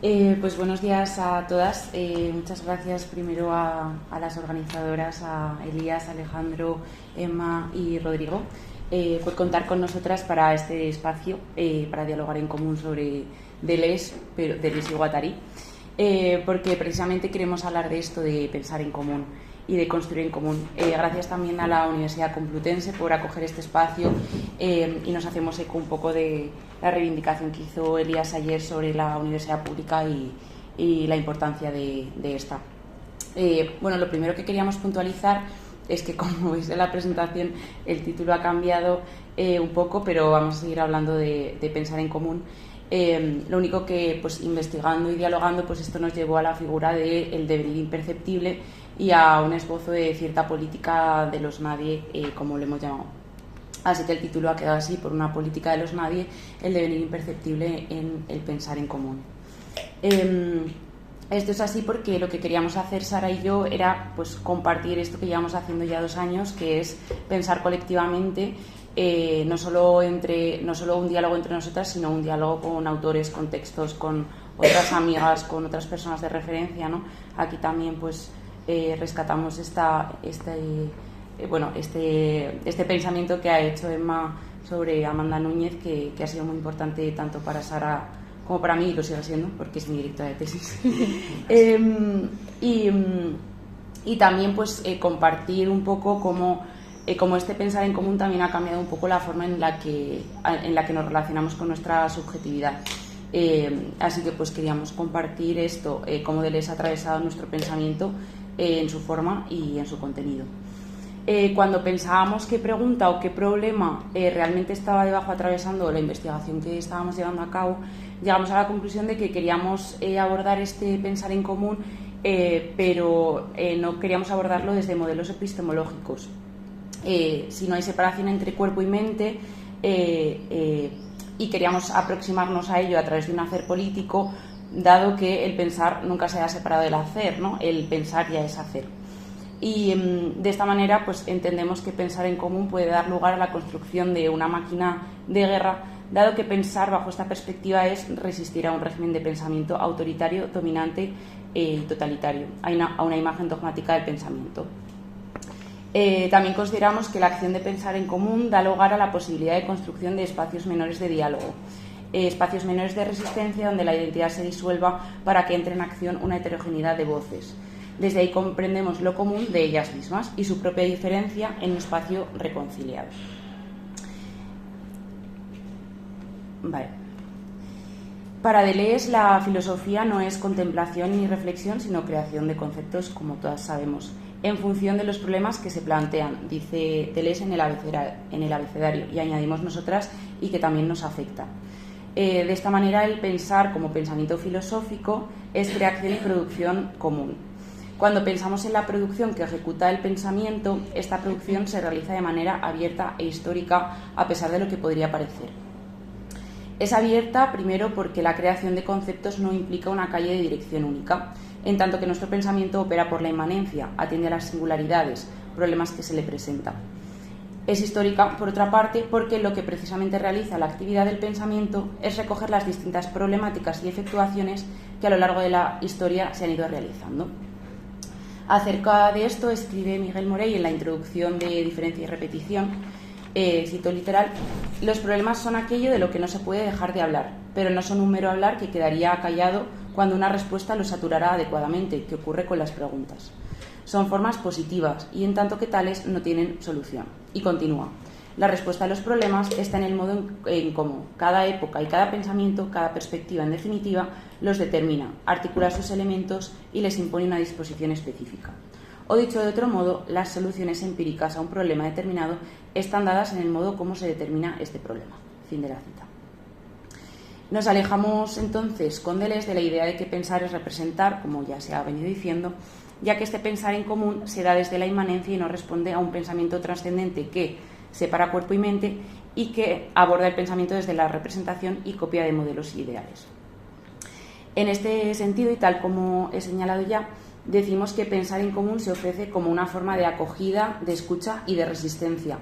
Pues buenos días a todas. Muchas gracias primero a las organizadoras, a Elías, Alejandro, Emma y Rodrigo, por contar con nosotras para este espacio, para dialogar en común sobre Deleuze y Guattari, porque precisamente queremos hablar de esto, de pensar en común y de construir en común. Gracias también a la Universidad Complutense por acoger este espacio y nos hacemos eco un poco de la reivindicación que hizo Elías ayer sobre la universidad pública y la importancia de esta. Bueno, lo primero que queríamos puntualizar es que, como veis en la presentación, el título ha cambiado un poco, pero vamos a seguir hablando de pensar en común. Lo único que, pues, investigando y dialogando, pues esto nos llevó a la figura del devenir imperceptible y a un esbozo de cierta política de los nadie, como lo hemos llamado. Así que el título ha quedado así: por una política de los nadie, el devenir imperceptible en el pensar en común. Esto es así porque lo que queríamos hacer Sara y yo era, pues, compartir esto que llevamos haciendo ya 2 años, que es pensar colectivamente, no solo un diálogo entre nosotras, sino un diálogo con autores, con textos, con otras amigas, con otras personas de referencia, ¿no? Aquí también, pues, rescatamos este pensamiento que ha hecho Emma sobre Amanda Núñez, que ha sido muy importante tanto para Sara como para mí, y lo sigue siendo porque es mi directora de tesis. Y también, pues, compartir un poco cómo este pensar en común también ha cambiado un poco la forma en la que nos relacionamos con nuestra subjetividad. Así que, pues, queríamos compartir esto, cómo Deleuze ha atravesado nuestro pensamiento en su forma y en su contenido. Cuando pensábamos qué pregunta o qué problema realmente estaba debajo atravesando la investigación que estábamos llevando a cabo, llegamos a la conclusión de que queríamos abordar este pensar en común, pero no queríamos abordarlo desde modelos epistemológicos. Si no hay separación entre cuerpo y mente, y queríamos aproximarnos a ello a través de un hacer político, dado que el pensar nunca se ha separado del hacer, ¿no? El pensar ya es hacer. Y de esta manera, pues, entendemos que pensar en común puede dar lugar a la construcción de una máquina de guerra, dado que pensar bajo esta perspectiva es resistir a un régimen de pensamiento autoritario, dominante y totalitario, a una imagen dogmática del pensamiento. También consideramos que la acción de pensar en común da lugar a la posibilidad de construcción de espacios menores de diálogo, espacios menores de resistencia donde la identidad se disuelva para que entre en acción una heterogeneidad de voces. Desde ahí comprendemos lo común de ellas mismas y su propia diferencia en un espacio reconciliado. Vale. Para Deleuze, la filosofía no es contemplación ni reflexión, sino creación de conceptos, como todas sabemos, en función de los problemas que se plantean, dice Deleuze en el abecedario, y añadimos nosotras, y que también nos afecta. De esta manera, el pensar como pensamiento filosófico es creación y producción común. Cuando pensamos en la producción que ejecuta el pensamiento, esta producción se realiza de manera abierta e histórica, a pesar de lo que podría parecer. Es abierta, primero, porque la creación de conceptos no implica una calle de dirección única, en tanto que nuestro pensamiento opera por la inmanencia, atiende a las singularidades, problemas que se le presentan. Es histórica, por otra parte, porque lo que precisamente realiza la actividad del pensamiento es recoger las distintas problemáticas y efectuaciones que a lo largo de la historia se han ido realizando. Acerca de esto escribe Miguel Morey en la introducción de Diferencia y Repetición, cito literal: los problemas son aquello de lo que no se puede dejar de hablar, pero no son un mero hablar que quedaría callado cuando una respuesta lo saturará adecuadamente, que ocurre con las preguntas. Son formas positivas y en tanto que tales no tienen solución. Y continúa: la respuesta a los problemas está en el modo en cómo cada época y cada pensamiento, cada perspectiva en definitiva, los determina, articula sus elementos y les impone una disposición específica. O dicho de otro modo, las soluciones empíricas a un problema determinado están dadas en el modo como se determina este problema. Fin de la cita. Nos alejamos entonces con Deleuze de la idea de que pensar es representar, como ya se ha venido diciendo, ya que este pensar en común se da desde la inmanencia y no responde a un pensamiento trascendente que separa cuerpo y mente y que aborda el pensamiento desde la representación y copia de modelos y ideales. En este sentido, y tal como he señalado ya, decimos que pensar en común se ofrece como una forma de acogida, de escucha y de resistencia,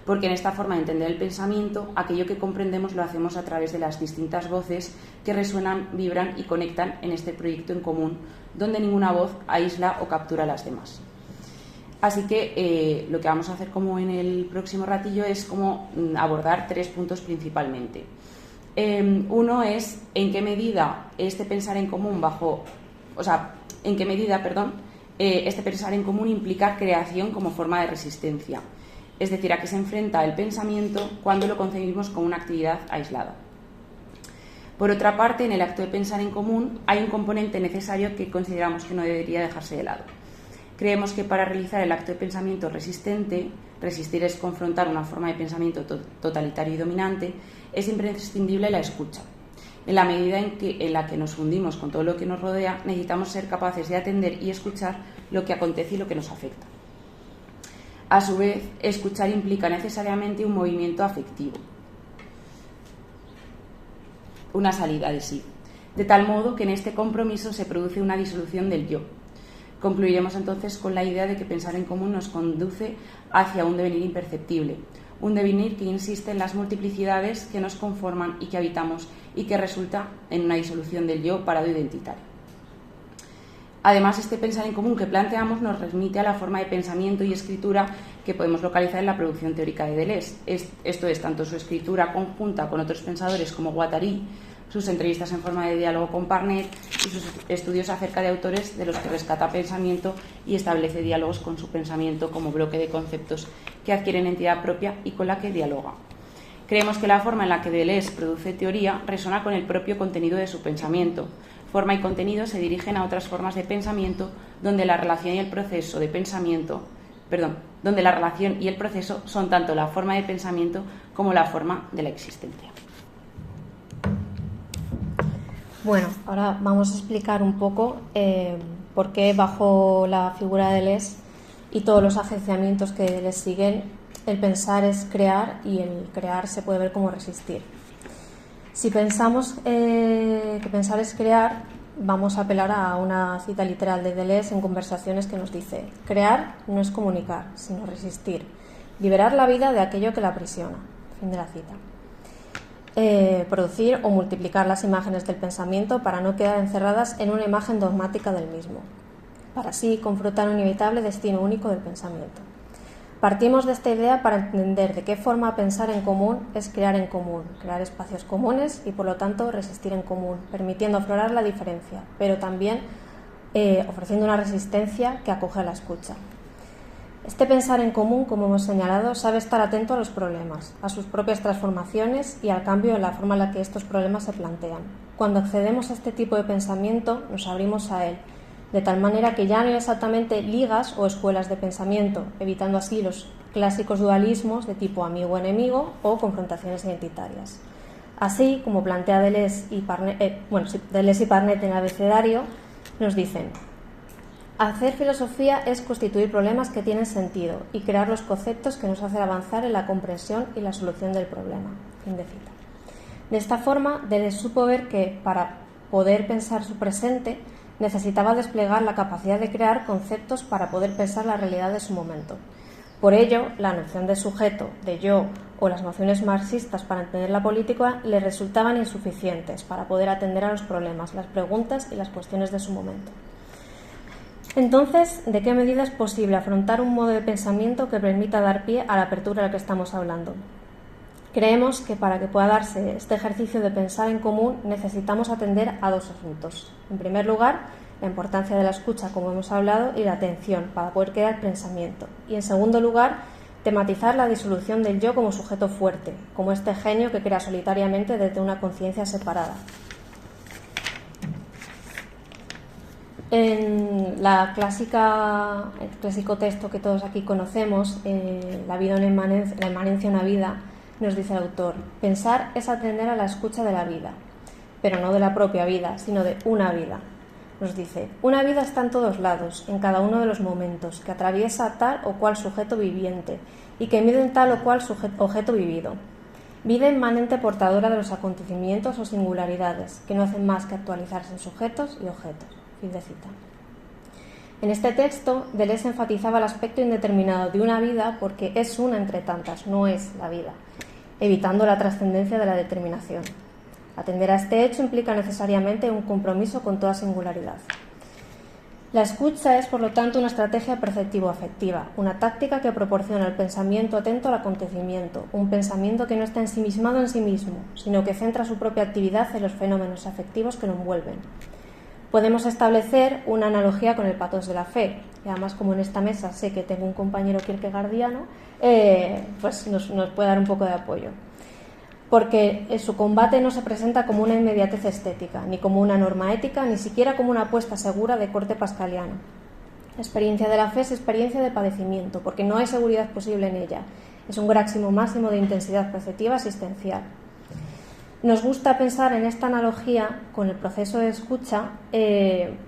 porque en esta forma de entender el pensamiento, aquello que comprendemos lo hacemos a través de las distintas voces que resuenan, vibran y conectan en este proyecto en común, donde ninguna voz aísla o captura a las demás. Así que lo que vamos a hacer como en el próximo ratillo es como abordar 3 puntos principalmente. Uno es en qué medida este pensar en común este pensar en común implica creación como forma de resistencia, es decir, a qué se enfrenta el pensamiento cuando lo concebimos como una actividad aislada. Por otra parte, en el acto de pensar en común hay un componente necesario que consideramos que no debería dejarse de lado. Creemos que para realizar el acto de pensamiento resistente, resistir es confrontar una forma de pensamiento totalitario y dominante, es imprescindible la escucha. En la medida en la que nos fundimos con todo lo que nos rodea, necesitamos ser capaces de atender y escuchar lo que acontece y lo que nos afecta. A su vez, escuchar implica necesariamente un movimiento afectivo, una salida de sí, de tal modo que en este compromiso se produce una disolución del yo. Concluiremos entonces con la idea de que pensar en común nos conduce hacia un devenir imperceptible, un devenir que insiste en las multiplicidades que nos conforman y que habitamos y que resulta en una disolución del yo parado identitario. Además, este pensar en común que planteamos nos remite a la forma de pensamiento y escritura que podemos localizar en la producción teórica de Deleuze. Esto es tanto su escritura conjunta con otros pensadores como Guattari, sus entrevistas en forma de diálogo con Parnet y sus estudios acerca de autores de los que rescata pensamiento y establece diálogos con su pensamiento como bloque de conceptos que adquieren entidad propia y con la que dialoga. Creemos que la forma en la que Deleuze produce teoría resona con el propio contenido de su pensamiento. Forma y contenido se dirigen a otras formas de pensamiento donde la relación y el proceso son tanto la forma de pensamiento como la forma de la existencia. Bueno, ahora vamos a explicar un poco por qué bajo la figura de Deleuze y todos los agenciamientos que les siguen, el pensar es crear y el crear se puede ver como resistir. Si pensamos que pensar es crear, vamos a apelar a una cita literal de Deleuze en Conversaciones que nos dice: crear no es comunicar, sino resistir, liberar la vida de aquello que la aprisiona. Fin de la cita. Producir o multiplicar las imágenes del pensamiento para no quedar encerradas en una imagen dogmática del mismo, para así confrontar un inevitable destino único del pensamiento. Partimos de esta idea para entender de qué forma pensar en común es crear en común, crear espacios comunes y por lo tanto resistir en común, permitiendo aflorar la diferencia, pero también ofreciendo una resistencia que acoge a la escucha. Este pensar en común, como hemos señalado, sabe estar atento a los problemas, a sus propias transformaciones y al cambio en la forma en la que estos problemas se plantean. Cuando accedemos a este tipo de pensamiento, nos abrimos a él, de tal manera que ya no hay exactamente ligas o escuelas de pensamiento, evitando así los clásicos dualismos de tipo amigo-enemigo o confrontaciones identitarias. Así, como plantea Deleuze y Parnet en el abecedario, nos dicen: hacer filosofía es constituir problemas que tienen sentido y crear los conceptos que nos hacen avanzar en la comprensión y la solución del problema. Fin de cita. De esta forma, Deleuze supo ver que para poder pensar su presente necesitaba desplegar la capacidad de crear conceptos para poder pensar la realidad de su momento. Por ello, la noción de sujeto, de yo o las nociones marxistas para entender la política le resultaban insuficientes para poder atender a los problemas, las preguntas y las cuestiones de su momento. Entonces, ¿de qué medida es posible afrontar un modo de pensamiento que permita dar pie a la apertura de la que estamos hablando? Creemos que para que pueda darse este ejercicio de pensar en común necesitamos atender a 2 asuntos. En primer lugar, la importancia de la escucha, como hemos hablado, y la atención para poder crear pensamiento. Y en segundo lugar, tematizar la disolución del yo como sujeto fuerte, como este genio que crea solitariamente desde una conciencia separada. En el clásico texto que todos aquí conocemos, La vida en la inmanencia una vida, nos dice el autor: pensar es atender a la escucha de la vida, pero no de la propia vida, sino de una vida. Nos dice: una vida está en todos lados, en cada uno de los momentos, que atraviesa tal o cual sujeto viviente y que mide en tal o cual objeto vivido. Vida inmanente portadora de los acontecimientos o singularidades, que no hacen más que actualizarse en sujetos y objetos. Fin de cita. En este texto, Deleuze enfatizaba el aspecto indeterminado de una vida porque es una entre tantas, no es la vida, evitando la trascendencia de la determinación. Atender a este hecho implica necesariamente un compromiso con toda singularidad. La escucha es, por lo tanto, una estrategia perceptivo-afectiva, una táctica que proporciona el pensamiento atento al acontecimiento, un pensamiento que no está ensimismado en sí mismo, sino que centra su propia actividad en los fenómenos afectivos que lo envuelven. Podemos establecer una analogía con el pathos de la fe, y además, como en esta mesa sé que tengo un compañero kierkegaardiano, pues nos puede dar un poco de apoyo. Porque su combate no se presenta como una inmediatez estética, ni como una norma ética, ni siquiera como una apuesta segura de corte pascaliano. La experiencia de la fe es experiencia de padecimiento, porque no hay seguridad posible en ella. Es un grado máximo de intensidad perceptiva existencial. Nos gusta pensar en esta analogía con el proceso de escucha,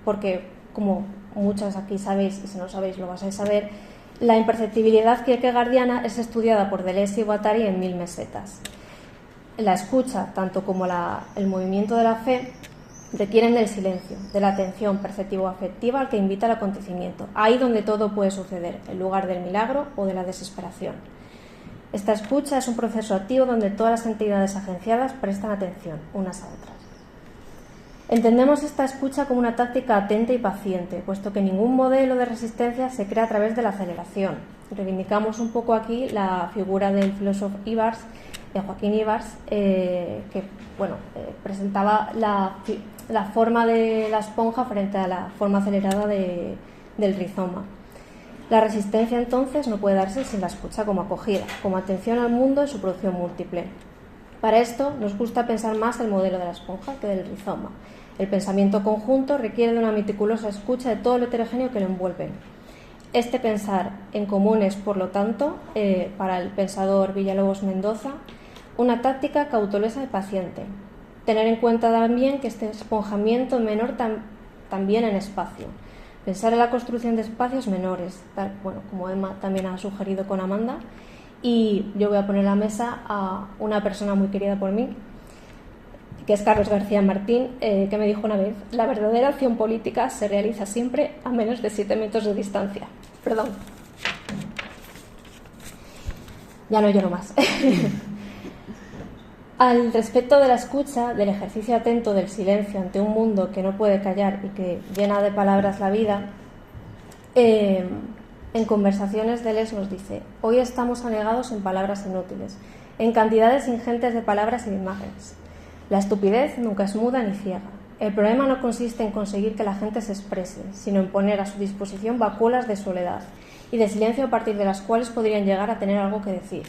porque, como muchos aquí sabéis, y si no sabéis lo vais a saber, la imperceptibilidad kierkegaardiana es estudiada por Deleuze y Guattari en 1000 mesetas. La escucha, tanto como el movimiento de la fe, requieren del silencio, de la atención perceptivo-afectiva al que invita el acontecimiento, ahí donde todo puede suceder, en lugar del milagro o de la desesperación. Esta escucha es un proceso activo donde todas las entidades agenciadas prestan atención unas a otras. Entendemos esta escucha como una táctica atenta y paciente, puesto que ningún modelo de resistencia se crea a través de la aceleración. Reivindicamos un poco aquí la figura del filósofo Ibars, de Joaquín Ibars, que presentaba la forma de la esponja frente a la forma acelerada del rizoma. La resistencia entonces no puede darse sin la escucha como acogida, como atención al mundo en su producción múltiple. Para esto nos gusta pensar más el modelo de la esponja que del rizoma. El pensamiento conjunto requiere de una meticulosa escucha de todo lo heterogéneo que lo envuelve. Este pensar en común es, por lo tanto, para el pensador Villalobos Mendoza, una táctica cautelosa y paciente. Tener en cuenta también que este esponjamiento menor también en espacio. Pensar en la construcción de espacios menores, como Emma también ha sugerido con Amanda. Y yo voy a poner en la mesa a una persona muy querida por mí, que es Carlos García Martín, que me dijo una vez: la verdadera acción política se realiza siempre a menos de 7 metros de distancia. Perdón. Ya no lloro más. Al respecto de la escucha, del ejercicio atento del silencio ante un mundo que no puede callar y que llena de palabras la vida, en Conversaciones Deleuze nos dice: hoy estamos anegados en palabras inútiles, en cantidades ingentes de palabras y de imágenes. La estupidez nunca es muda ni ciega. El problema no consiste en conseguir que la gente se exprese, sino en poner a su disposición vacuolas de soledad y de silencio a partir de las cuales podrían llegar a tener algo que decir.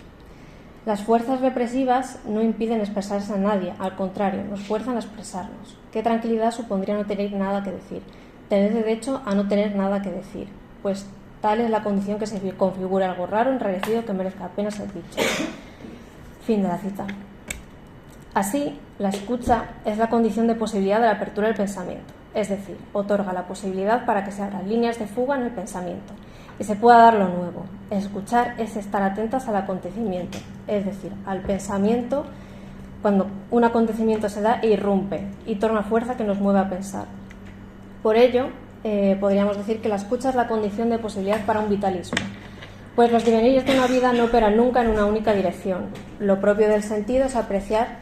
Las fuerzas represivas no impiden expresarse a nadie, al contrario, nos fuerzan a expresarnos. Qué tranquilidad supondría no tener nada que decir, tener derecho a no tener nada que decir, pues tal es la condición que se configura algo raro, enrarecido, que merezca apenas ser dicho. Fin de la cita. Así, la escucha es la condición de posibilidad de la apertura del pensamiento, es decir, otorga la posibilidad para que se abran líneas de fuga en el pensamiento y se pueda dar lo nuevo. Escuchar es estar atentas al acontecimiento, es decir, al pensamiento, cuando un acontecimiento se da e irrumpe y torna fuerza que nos mueve a pensar. Por ello, podríamos decir que la escucha es la condición de posibilidad para un vitalismo, pues los devenires de una vida no operan nunca en una única dirección. Lo propio del sentido es apreciar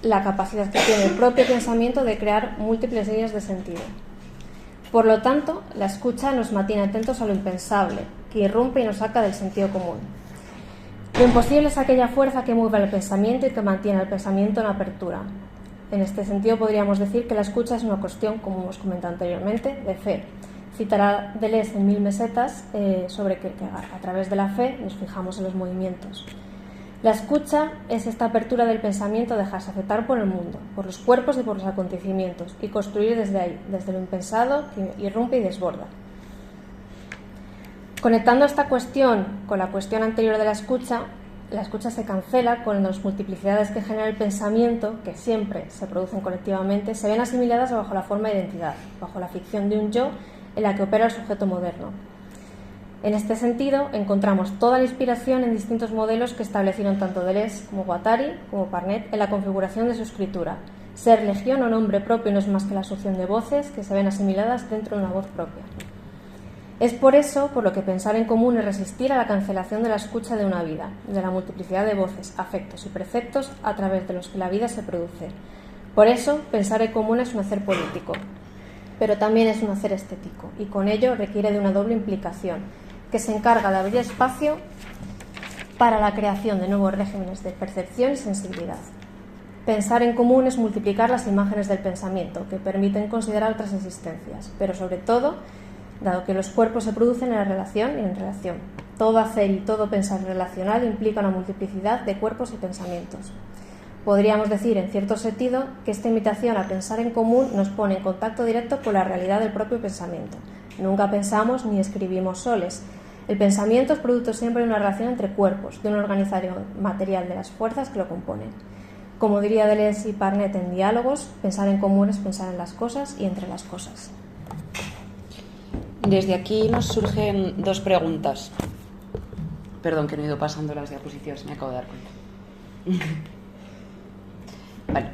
la capacidad que tiene el propio pensamiento de crear múltiples líneas de sentido. Por lo tanto, la escucha nos mantiene atentos a lo impensable, que irrumpe y nos saca del sentido común. Lo imposible es aquella fuerza que mueve el pensamiento y que mantiene el pensamiento en apertura. En este sentido, podríamos decir que la escucha es una cuestión, como hemos comentado anteriormente, de fe. Citará Deleuze en 1000 mesetas sobre Kierkegaard. A través de la fe nos fijamos en los movimientos. La escucha es esta apertura del pensamiento, dejarse afectar por el mundo, por los cuerpos y por los acontecimientos, y construir desde ahí, desde lo impensado que irrumpe y desborda. Conectando esta cuestión con la cuestión anterior de la escucha se cancela con las multiplicidades que genera el pensamiento, que siempre se producen colectivamente, se ven asimiladas bajo la forma de identidad, bajo la ficción de un yo en la que opera el sujeto moderno. En este sentido, encontramos toda la inspiración en distintos modelos que establecieron tanto Deleuze como Guattari como Parnet en la configuración de su escritura. Ser legión o nombre propio no es más que la asunción de voces que se ven asimiladas dentro de una voz propia. Es por eso por lo que pensar en común es resistir a la cancelación de la escucha de una vida, de la multiplicidad de voces, afectos y preceptos a través de los que la vida se produce. Por eso, pensar en común es un hacer político, pero también es un hacer estético, y con ello requiere de una doble implicación, que se encarga de abrir espacio para la creación de nuevos regímenes de percepción y sensibilidad. Pensar en común es multiplicar las imágenes del pensamiento, que permiten considerar otras existencias, pero sobre todo, dado que los cuerpos se producen en la relación y en relación. Todo hacer y todo pensar relacional implica una multiplicidad de cuerpos y pensamientos. Podríamos decir, en cierto sentido, que esta invitación a pensar en común nos pone en contacto directo con la realidad del propio pensamiento. Nunca pensamos ni escribimos soles. El pensamiento es producto siempre de una relación entre cuerpos, de una organización material de las fuerzas que lo componen. Como diría Deleuze y Parnet en Diálogos, pensar en común es pensar en las cosas y entre las cosas. Desde aquí nos surgen dos preguntas. Perdón, que no he ido pasando las diapositivas, me acabo de dar cuenta. Vale.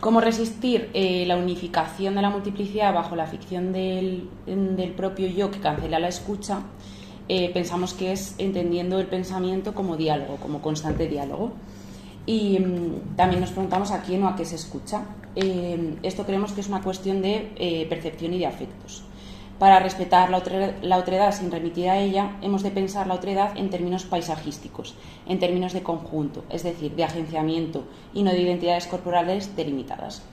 ¿Cómo resistir la unificación de la multiplicidad bajo la ficción del propio yo que cancela la escucha? Pensamos que es entendiendo el pensamiento como diálogo, como constante diálogo. Y también nos preguntamos a quién o a qué se escucha. Esto creemos que es una cuestión de percepción y de afectos. Para respetar la otredad sin remitir a ella, hemos de pensar la otredad en términos paisajísticos, en términos de conjunto, es decir, de agenciamiento y no de identidades corporales delimitadas.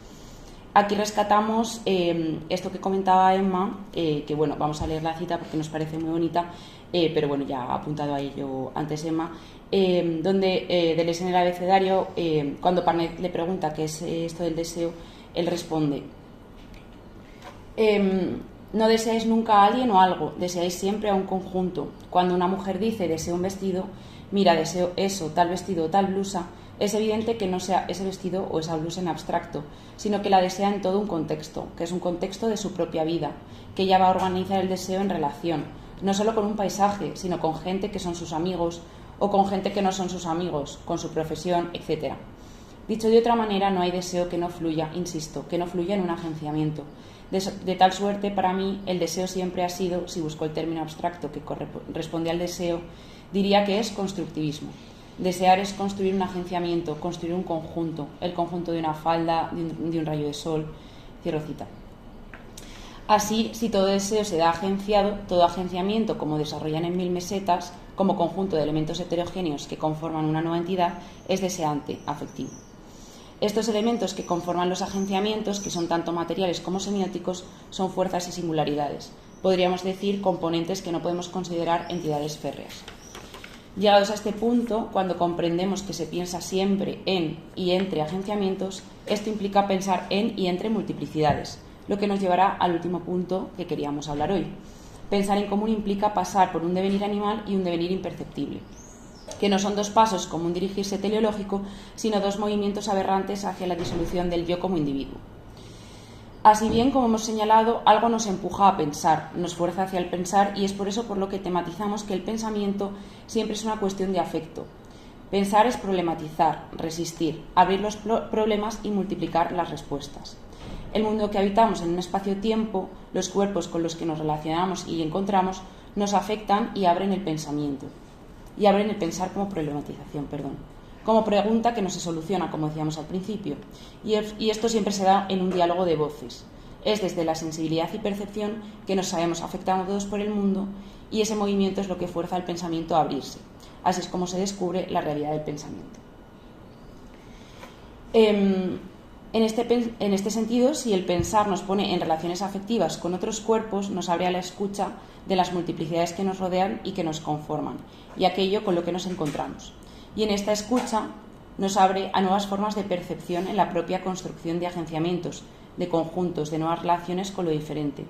Aquí rescatamos esto que comentaba Emma, que bueno, vamos a leer la cita porque nos parece muy bonita, pero bueno, ya ha apuntado a ello antes Emma, donde Deleuze en el abecedario, cuando Parnet le pregunta qué es esto del deseo, él responde: no deseáis nunca a alguien o algo, deseáis siempre a un conjunto. Cuando una mujer dice deseo un vestido, mira, deseo eso, tal vestido o tal blusa, es evidente que no sea ese vestido o esa blusa en abstracto, sino que la desea en todo un contexto, que es un contexto de su propia vida, que ella va a organizar el deseo en relación, no solo con un paisaje, sino con gente que son sus amigos o con gente que no son sus amigos, con su profesión, etc. Dicho de otra manera, no hay deseo que no fluya, insisto, que no fluya en un agenciamiento. De tal suerte, para mí, el deseo siempre ha sido, si busco el término abstracto que corresponde al deseo, diría que es constructivismo. Desear es construir un agenciamiento, construir un conjunto, el conjunto de una falda, de un rayo de sol. Cierro cita. Así, si todo deseo se da agenciado, todo agenciamiento, como desarrollan en 1000 mesetas, como conjunto de elementos heterogéneos que conforman una nueva entidad, es deseante, afectivo. Estos elementos que conforman los agenciamientos, que son tanto materiales como semióticos, son fuerzas y singularidades. Podríamos decir componentes que no podemos considerar entidades férreas. Llegados a este punto, cuando comprendemos que se piensa siempre en y entre agenciamientos, esto implica pensar en y entre multiplicidades, lo que nos llevará al último punto que queríamos hablar hoy. Pensar en común implica pasar por un devenir animal y un devenir imperceptible, que no son dos pasos como un dirigirse teleológico, sino dos movimientos aberrantes hacia la disolución del yo como individuo. Así bien, como hemos señalado, algo nos empuja a pensar, nos fuerza hacia el pensar, y es por eso por lo que tematizamos que el pensamiento siempre es una cuestión de afecto. Pensar es problematizar, resistir, abrir los problemas y multiplicar las respuestas. El mundo que habitamos en un espacio-tiempo, los cuerpos con los que nos relacionamos y encontramos, nos afectan y abren el pensamiento. Y abren el pensar como problematización, como pregunta que no se soluciona, como decíamos al principio. Y esto siempre se da en un diálogo de voces. Es desde la sensibilidad y percepción que nos sabemos afectados por el mundo, y ese movimiento es lo que fuerza al pensamiento a abrirse. Así es como se descubre la realidad del pensamiento. En este sentido, si el pensar nos pone en relaciones afectivas con otros cuerpos, nos abre a la escucha de las multiplicidades que nos rodean y que nos conforman, y aquello con lo que nos encontramos. Y en esta escucha nos abre a nuevas formas de percepción en la propia construcción de agenciamientos, de conjuntos, de nuevas relaciones con lo diferente.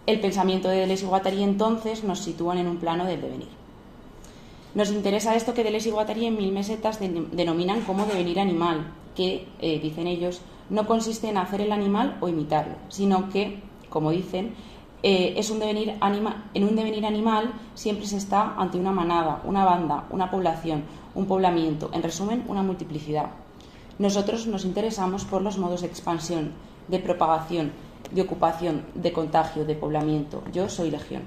El pensamiento de Deleuze y Guattari entonces nos sitúan en un plano del devenir. Nos interesa esto que Deleuze y Guattari en 1000 mesetas denominan como devenir animal, que, dicen ellos, no consiste en hacer el animal o imitarlo, sino que, como dicen, en un devenir animal siempre se está ante una manada, una banda, una población, un poblamiento, en resumen, una multiplicidad. Nosotros nos interesamos por los modos de expansión, de propagación, de ocupación, de contagio, de poblamiento. Yo soy legión.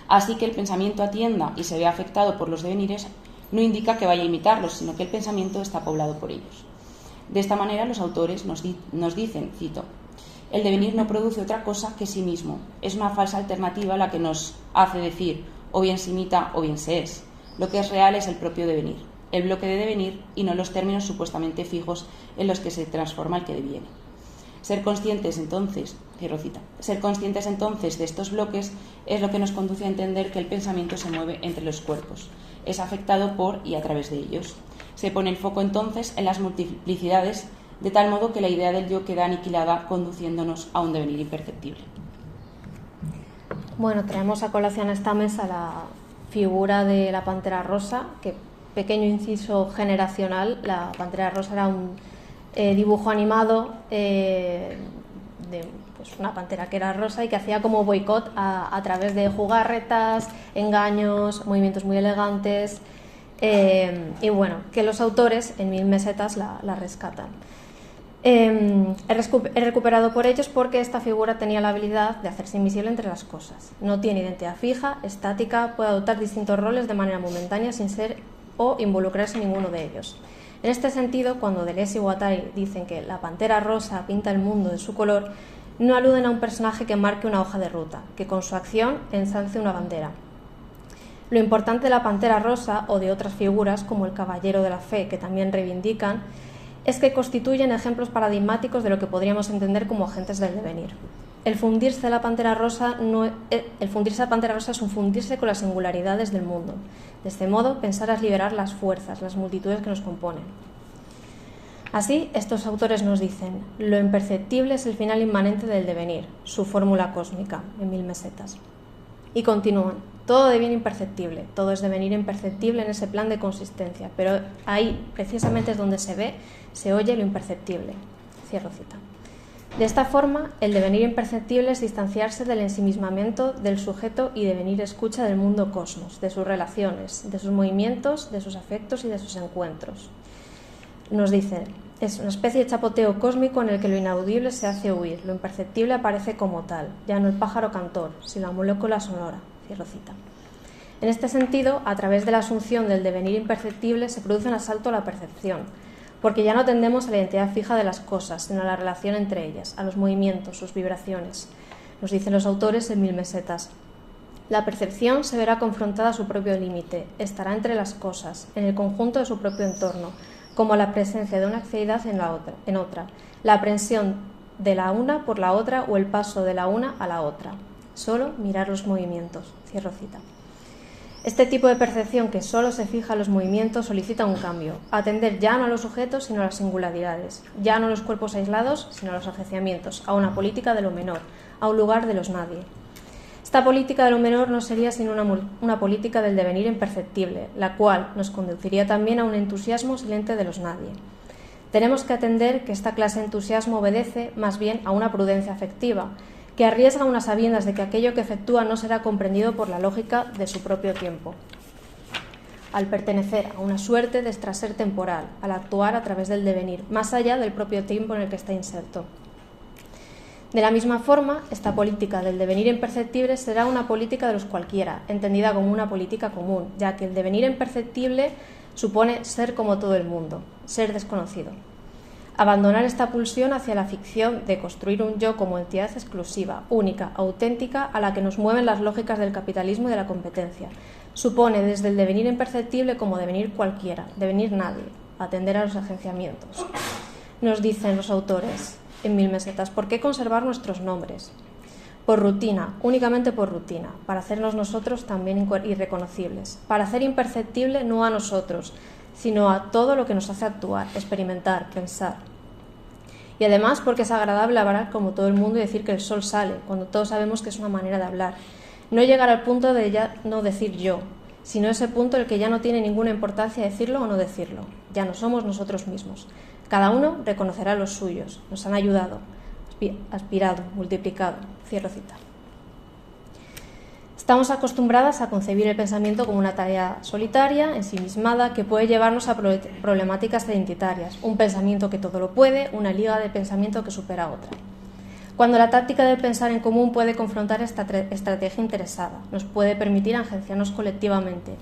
Así que el pensamiento atienda y se vea afectado por los devenires no indica que vaya a imitarlos, sino que el pensamiento está poblado por ellos. De esta manera los autores nos dicen, cito, el devenir no produce otra cosa que sí mismo. Es una falsa alternativa la que nos hace decir o bien se imita o bien se es. Lo que es real es el propio devenir, el bloque de devenir y no los términos supuestamente fijos en los que se transforma el que deviene. Ser conscientes entonces de estos bloques es lo que nos conduce a entender que el pensamiento se mueve entre los cuerpos, es afectado por y a través de ellos. Se pone el foco entonces en las multiplicidades, de tal modo que la idea del yo queda aniquilada, conduciéndonos a un devenir imperceptible. Bueno, traemos a colación a esta mesa la figura de la pantera rosa, que, pequeño inciso generacional, la pantera rosa era un dibujo animado de una pantera que era rosa y que hacía como boicot a través de jugarretas, engaños, movimientos muy elegantes, y bueno, que los autores en 1000 mesetas la rescatan. He recuperado por ellos porque esta figura tenía la habilidad de hacerse invisible entre las cosas. No tiene identidad fija, estática, puede adoptar distintos roles de manera momentánea sin ser o involucrarse en ninguno de ellos. En este sentido, cuando Deleuze y Guattari dicen que la pantera rosa pinta el mundo de su color, no aluden a un personaje que marque una hoja de ruta, que con su acción ensalce una bandera. Lo importante de la pantera rosa o de otras figuras, como el caballero de la fe, que también reivindican, es que constituyen ejemplos paradigmáticos de lo que podríamos entender como agentes del devenir. El fundirse a la pantera rosa es un fundirse con las singularidades del mundo. De este modo, pensar es liberar las fuerzas, las multitudes que nos componen. Así, estos autores nos dicen, lo imperceptible es el final inmanente del devenir, su fórmula cósmica, en 1000 mesetas. Y continúan, todo deviene imperceptible, todo es devenir imperceptible en ese plan de consistencia, pero ahí precisamente es donde se ve, se oye lo imperceptible. Cierro cita. De esta forma, el devenir imperceptible es distanciarse del ensimismamiento del sujeto y devenir escucha del mundo cosmos, de sus relaciones, de sus movimientos, de sus afectos y de sus encuentros. Nos dicen, es una especie de chapoteo cósmico en el que lo inaudible se hace huir, lo imperceptible aparece como tal, ya no el pájaro cantor, sino la molécula sonora. Cierro cita. En este sentido, a través de la asunción del devenir imperceptible se produce un asalto a la percepción, porque ya no atendemos a la identidad fija de las cosas, sino a la relación entre ellas, a los movimientos, sus vibraciones. Nos dicen los autores en 1000 mesetas. La percepción se verá confrontada a su propio límite, estará entre las cosas, en el conjunto de su propio entorno, como la presencia de una actividad en otra, la aprehensión de la una por la otra o el paso de la una a la otra. Solo mirar los movimientos. Cierro cita. Este tipo de percepción que solo se fija en los movimientos solicita un cambio, atender ya no a los sujetos sino a las singularidades, ya no a los cuerpos aislados sino a los agenciamientos, a una política de lo menor, a un lugar de los nadie. Esta política de lo menor no sería sino una política del devenir imperceptible, la cual nos conduciría también a un entusiasmo silente de los nadie. Tenemos que atender que esta clase de entusiasmo obedece más bien a una prudencia afectiva, que arriesga unas sabiendas de que aquello que efectúa no será comprendido por la lógica de su propio tiempo. Al pertenecer a una suerte de extraser temporal, al actuar a través del devenir, más allá del propio tiempo en el que está inserto. De la misma forma, esta política del devenir imperceptible será una política de los cualquiera, entendida como una política común, ya que el devenir imperceptible supone ser como todo el mundo, ser desconocido. Abandonar esta pulsión hacia la ficción de construir un yo como entidad exclusiva, única, auténtica, a la que nos mueven las lógicas del capitalismo y de la competencia. Supone desde el devenir imperceptible como devenir cualquiera, devenir nadie, atender a los agenciamientos. Nos dicen los autores en 1000 mesetas, ¿por qué conservar nuestros nombres? Por rutina, únicamente por rutina, para hacernos nosotros también irreconocibles, para hacer imperceptible no a nosotros, sino a todo lo que nos hace actuar, experimentar, pensar. Y además porque es agradable hablar como todo el mundo y decir que el sol sale, cuando todos sabemos que es una manera de hablar. No llegar al punto de ya no decir yo, sino ese punto en el que ya no tiene ninguna importancia decirlo o no decirlo. Ya no somos nosotros mismos. Cada uno reconocerá los suyos. Nos han ayudado, aspirado, multiplicado. Cierro cita. Estamos acostumbradas a concebir el pensamiento como una tarea solitaria, ensimismada, que puede llevarnos a problemáticas identitarias, un pensamiento que todo lo puede, una liga de pensamiento que supera a otra. Cuando la táctica de pensar en común puede confrontar esta estrategia interesada, nos puede permitir agenciarnos colectivamente,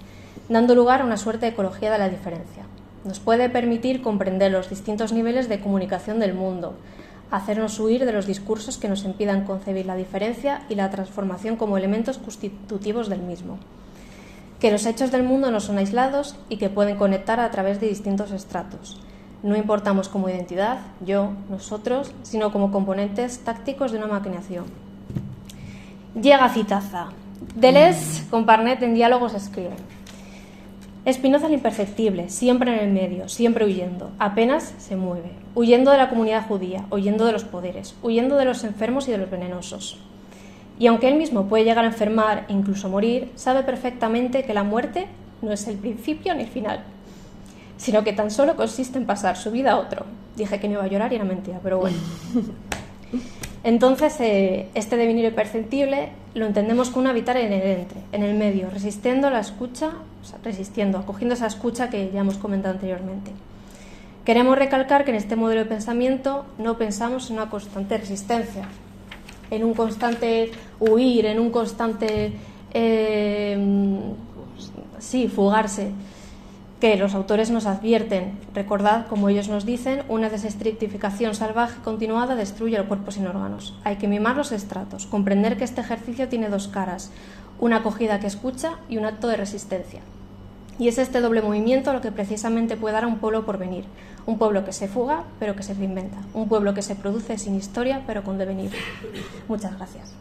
dando lugar a una suerte de ecología de la diferencia. Nos puede permitir comprender los distintos niveles de comunicación del mundo, hacernos huir de los discursos que nos impidan concebir la diferencia y la transformación como elementos constitutivos del mismo. Que los hechos del mundo no son aislados y que pueden conectar a través de distintos estratos. No importamos como identidad, yo, nosotros, sino como componentes tácticos de una maquinación. Llega Citaza. Deleuze con Parnet en Diálogos escribe: Spinoza el imperceptible, siempre en el medio, siempre huyendo, apenas se mueve, huyendo de la comunidad judía, huyendo de los poderes, huyendo de los enfermos y de los venenosos. Y aunque él mismo puede llegar a enfermar e incluso morir, sabe perfectamente que la muerte no es el principio ni el final, sino que tan solo consiste en pasar su vida a otro. Dije que no iba a llorar y era mentira, pero bueno. Entonces, este devenir imperceptible lo entendemos como un habitar en el entre, en el medio, resistiendo la escucha, acogiendo esa escucha que ya hemos comentado anteriormente. Queremos recalcar que en este modelo de pensamiento no pensamos en una constante resistencia, en un constante huir, en un constante fugarse, que los autores nos advierten. Recordad, como ellos nos dicen, una desestratificación salvaje continuada destruye el cuerpo sin órganos. Hay que mimar los estratos, comprender que este ejercicio tiene dos caras, una acogida que escucha y un acto de resistencia. Y es este doble movimiento lo que precisamente puede dar a un pueblo por venir, un pueblo que se fuga pero que se reinventa, un pueblo que se produce sin historia pero con devenir. Muchas gracias.